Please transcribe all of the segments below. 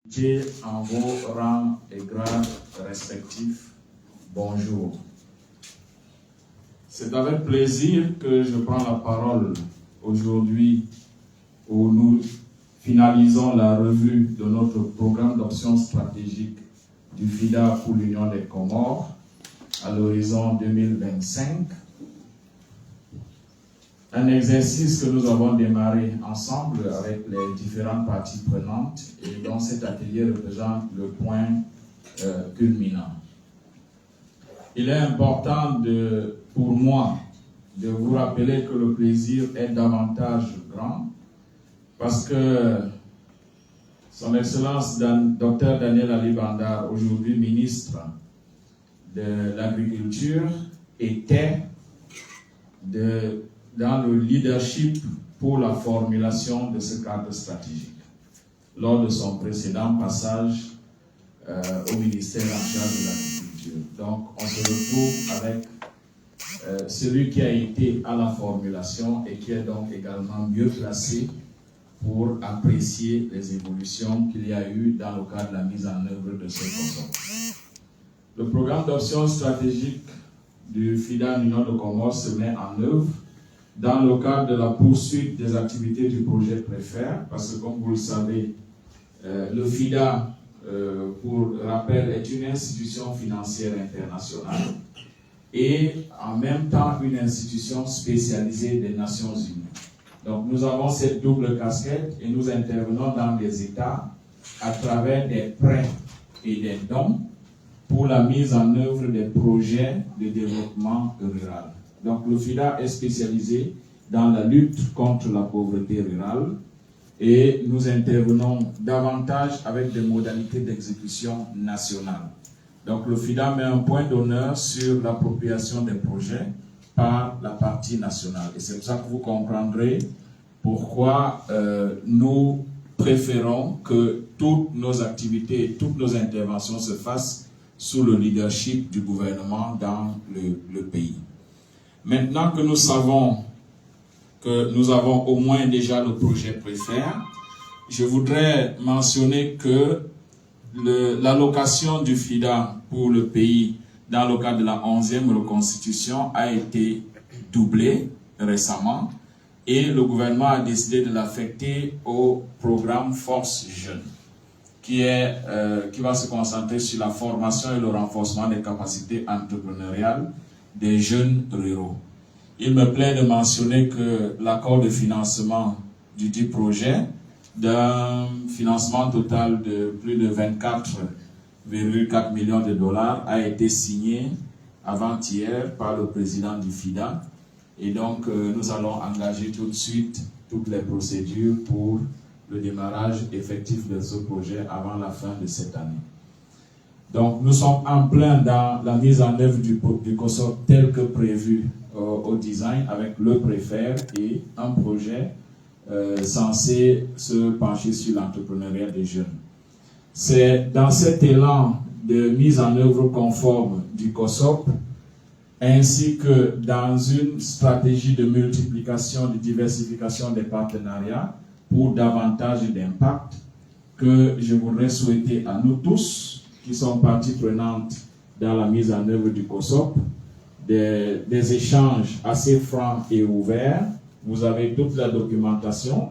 En vos rangs et grades respectifs, bonjour. C'est avec plaisir que je prends la parole aujourd'hui où nous finalisons la revue de notre programme d'options stratégiques du FIDA pour l'Union des Comores à l'horizon 2025. Un exercice que nous avons démarré ensemble avec les différentes parties prenantes et dont cet atelier représente le point culminant. Il est important pour moi de vous rappeler que le plaisir est davantage grand parce que Son Excellence Dr Daniel Ali Bandar, aujourd'hui ministre de l'Agriculture, était dans le leadership pour la formulation de ce cadre stratégique lors de son précédent passage au ministère en charge de l'Agriculture. Donc, on se retrouve avec celui qui a été à la formulation et qui est donc également mieux placé pour apprécier les évolutions qu'il y a eu dans le cadre de la mise en œuvre de ce concept. Le programme d'options stratégiques du FIDA Union de Comores se met en œuvre dans le cadre de la poursuite des activités du projet Préfère, parce que comme vous le savez, le FIDA, pour rappel, est une institution financière internationale et en même temps une institution spécialisée des Nations Unies. Donc nous avons cette double casquette et nous intervenons dans les États à travers des prêts et des dons pour la mise en œuvre des projets de développement rural. Donc le FIDA est spécialisé dans la lutte contre la pauvreté rurale et nous intervenons davantage avec des modalités d'exécution nationale. Donc le FIDA met un point d'honneur sur l'appropriation des projets par la partie nationale. Et c'est pour ça que vous comprendrez pourquoi nous préférons que toutes nos activités et toutes nos interventions se fassent sous le leadership du gouvernement dans le pays. Maintenant que nous savons que nous avons au moins déjà le projet Préfère, je voudrais mentionner que l'allocation du FIDA pour le pays dans le cadre de la 11e reconstitution a été doublée récemment et le gouvernement a décidé de l'affecter au programme Force Jeune qui va se concentrer sur la formation et le renforcement des capacités entrepreneuriales des jeunes ruraux. Il me plaît de mentionner que l'accord de financement du dit projet, d'un financement total de plus de 24,4 millions de dollars, a été signé avant-hier par le président du FIDA. Et donc, nous allons engager tout de suite toutes les procédures pour le démarrage effectif de ce projet avant la fin de cette année. Donc, nous sommes en plein dans la mise en œuvre du COSOP tel que prévu au design avec le Préfère et un projet censé se pencher sur l'entrepreneuriat des jeunes. C'est dans cet élan de mise en œuvre conforme du COSOP ainsi que dans une stratégie de multiplication, de diversification des partenariats pour davantage d'impact que je voudrais souhaiter à nous tous qui sont partie prenante dans la mise en œuvre du COSOP, des échanges assez francs et ouverts. Vous avez toute la documentation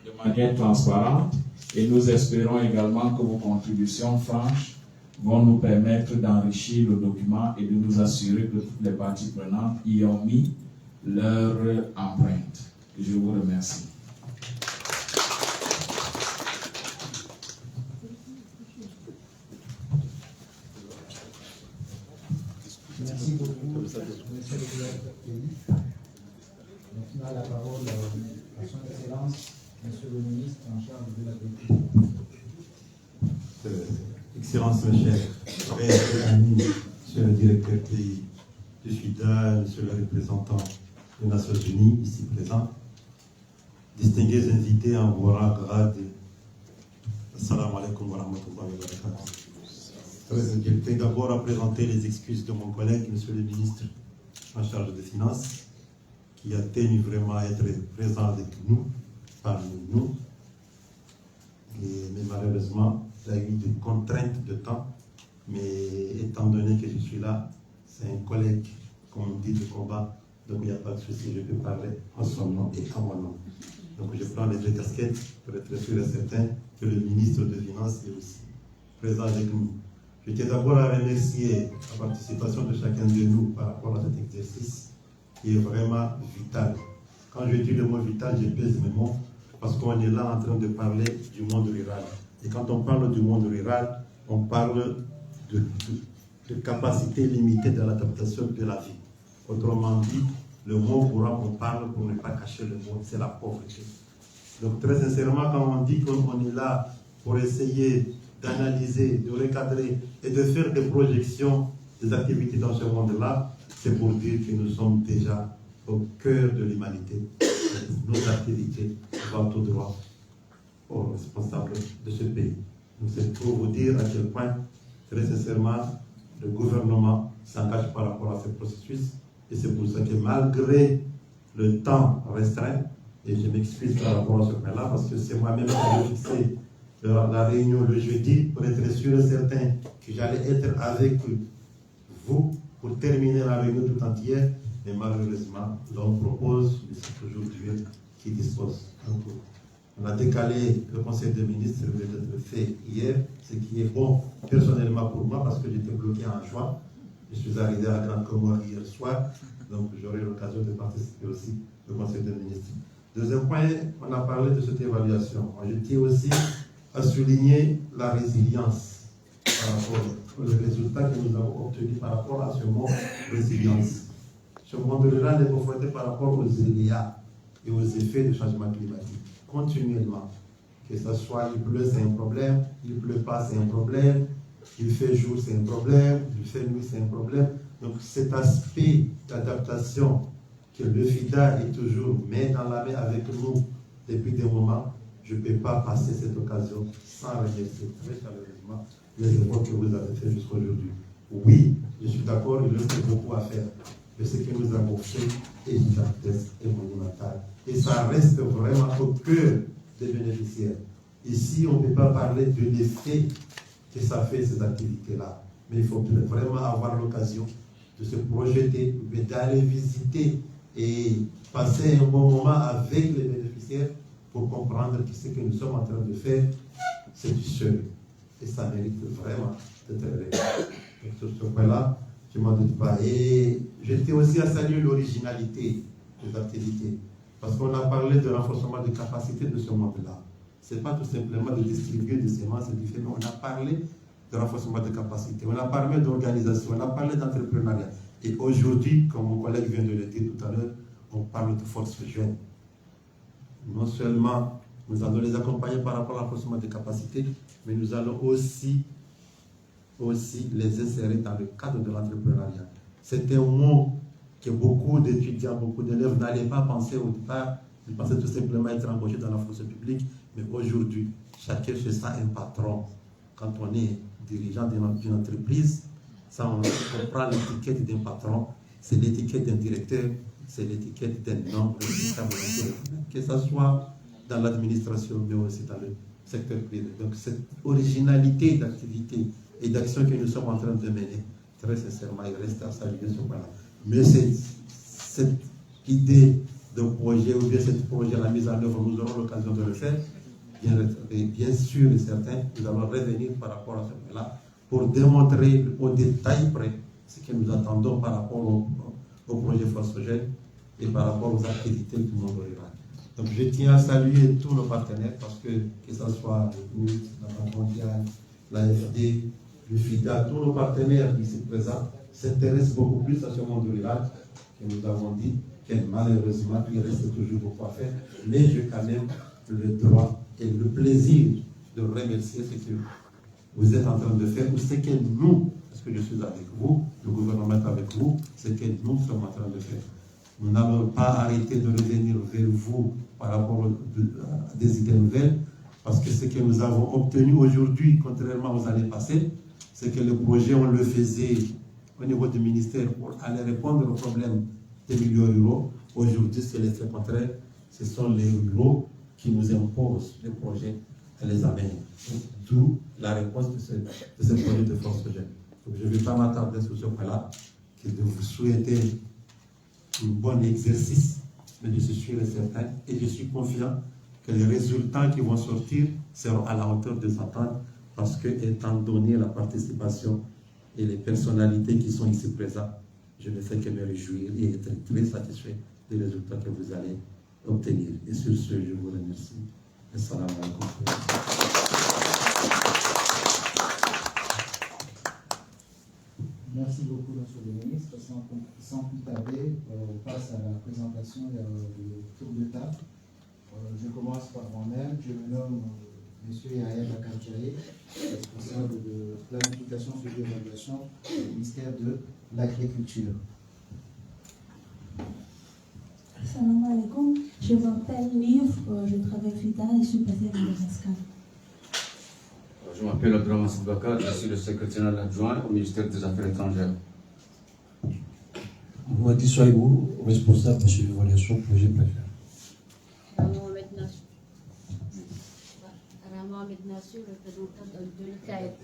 de manière transparente et nous espérons également que vos contributions franches vont nous permettre d'enrichir le document et de nous assurer que toutes les parties prenantes y ont mis leur empreinte. Je vous remercie. Merci beaucoup, monsieur le directeur pays. Maintenant, la parole à son Excellence, monsieur le ministre en charge de l'agriculture. Excellence, mes chers frères et amis, monsieur le directeur pays du FIDA, monsieur le représentant des Nations Unies, ici présent, distingués invités en vos rangs grades, assalamu alaikum wa rahmatullahi wa barakatuh. Je tiens d'abord à présenter les excuses de mon collègue, monsieur le ministre en charge des Finances, qui a tenu vraiment à être présent avec nous, parmi nous. Mais malheureusement, il y a eu des contraintes de temps, mais étant donné que je suis là, c'est un collègue, comme on dit, de combat, donc il n'y a pas de souci, je peux parler en son nom et à mon nom. Donc je prends les deux casquettes pour être sûr et certain que le ministre des Finances est aussi présent avec nous. Je tiens d'abord à remercier la participation de chacun de nous par rapport à cet exercice qui est vraiment vital. Quand je dis le mot vital, je pèse mes mots parce qu'on est là en train de parler du monde rural. Et quand on parle du monde rural, on parle de capacité limitée de l'adaptation de la vie. Autrement dit, le mot courant qu'on parle pour ne pas cacher le mot, c'est la pauvreté. Donc très sincèrement, quand on dit qu'on est là pour essayer d'analyser, de recadrer et de faire des projections des activités dans ce monde-là, c'est pour dire que nous sommes déjà au cœur de l'humanité. Nos activités vont tout droit aux responsables de ce pays. Donc c'est pour vous dire à quel point, très sincèrement, le gouvernement s'engage par rapport à ce processus. Et c'est pour ça que malgré le temps restreint, et je m'excuse par rapport à ce point-là, parce que c'est moi-même qui ai fixé la réunion le jeudi, pour être sûr et certain que j'allais être avec vous pour terminer la réunion tout entière, mais malheureusement, l'on propose, mais c'est toujours Dieu qui dispose. Donc, on a décalé le conseil des ministres, ça devait être fait hier, ce qui est bon personnellement pour moi, parce que j'étais bloqué en juin. Je suis arrivé à Grande Comore hier soir, donc j'aurai l'occasion de participer aussi au conseil des ministres. Deuxième point, on a parlé de cette évaluation. Je tiens aussi à souligner la résilience par rapport aux résultats que nous avons obtenus par rapport à ce mot résilience. Ce monde rural est confronté par rapport aux aléas et aux effets du changement climatique, continuellement. Que ce soit il pleut, c'est un problème, il ne pleut pas, c'est un problème, il fait jour, c'est un problème, il fait nuit, c'est un problème. Donc cet aspect d'adaptation que le FIDA est toujours main dans la main avec nous depuis des moments, je ne peux pas passer cette occasion sans remercier très chaleureusement les efforts que vous avez fait jusqu'à aujourd'hui. Oui, je suis d'accord, il reste beaucoup à faire. Mais ce que nous avons fait est gigantesque et monumental. Et ça reste vraiment au cœur des bénéficiaires. Ici, on ne peut pas parler de l'effet que ça fait ces activités-là. Mais il faut vraiment avoir l'occasion de se projeter, d'aller visiter et passer un bon moment avec les bénéficiaires pour comprendre que ce que nous sommes en train de faire, c'est du sérieux. Et ça mérite vraiment d'être réglé. Donc sur ce point-là, je ne m'en doute pas. Et je tiens aussi à saluer l'originalité des activités. Parce qu'on a parlé de renforcement des capacités de ce monde-là. Ce n'est pas tout simplement de distribuer des semences différentes. On a parlé de renforcement des capacités, on a parlé d'organisation, on a parlé d'entrepreneuriat. Et aujourd'hui, comme mon collègue vient de le dire tout à l'heure, on parle de force jeune. Non seulement nous allons les accompagner par rapport à renforcement des capacités, mais nous allons aussi les insérer dans le cadre de l'entrepreneuriat. C'est un mot que beaucoup d'étudiants, beaucoup d'élèves n'allaient pas penser au départ. Ils pensaient tout simplement être embauchés dans la fonction publique. Mais aujourd'hui, chacun se sent un patron. Quand on est dirigeant d'une entreprise, ça, on prend l'étiquette d'un patron, c'est l'étiquette d'un directeur, c'est l'étiquette d'un homme responsable, que ce soit dans l'administration, mais aussi dans le secteur privé. Donc cette originalité d'activité et d'action que nous sommes en train de mener, très sincèrement, il reste à saluer ce point-là. Mais cette idée de projet ou bien cette projet, la mise en œuvre, nous aurons l'occasion de le faire. Bien sûr et certain, nous allons revenir par rapport à ce point-là pour démontrer au détail près ce que nous attendons par rapport au projet Force-Jeune et par rapport aux activités du monde rural. Donc je tiens à saluer tous nos partenaires parce que ce soit le GOUT, la Banque mondiale, l'AFD, le FIDA, tous nos partenaires ici présents s'intéressent beaucoup plus à ce monde rural que nous avons dit que malheureusement il reste toujours beaucoup à faire, mais j'ai quand même le droit et le plaisir de remercier ce que vous êtes en train de faire, ou ce que nous, parce que je suis avec vous, le gouvernement est avec vous, ce que nous sommes en train de faire. Nous n'allons pas arrêter de revenir vers vous par rapport à des idées nouvelles, parce que ce que nous avons obtenu aujourd'hui, contrairement aux années passées, c'est que le projet, on le faisait au niveau du ministère pour aller répondre aux problèmes des milieux ruraux. Aujourd'hui, c'est l'effet contraire. Ce sont les ruraux qui nous imposent les projets et les amener. d'où la réponse de ce projet de force jeune. Donc je ne vais pas m'attarder sur ce point-là, que de vous souhaiter un bon exercice, mais je suis sûr et certain, et je suis confiant que les résultats qui vont sortir seront à la hauteur des attentes, parce que, étant donné la participation et les personnalités qui sont ici présentes, je ne fais que me réjouir et être très satisfait des résultats que vous allez obtenir. Et sur ce, je vous remercie. Assalamu alaikum. Merci beaucoup, Monsieur le ministre. Sans plus tarder, on passe à la présentation du tour de table. Je commence par moi-même. Je me nomme Monsieur Yahya Bakarjaï, responsable de planification et d'évaluation au ministère de l'Agriculture. Salam alaikum, je m'appelle Liv, je travaille FITA et je suis basée à Madagascar. Je m'appelle Abdraman Sibaka, je suis le secrétaire adjoint au ministère des Affaires étrangères. Mohamed Soaibou, responsable de l'évaluation projet préfet. Mohamed Nassir, représentant de l'ICAED.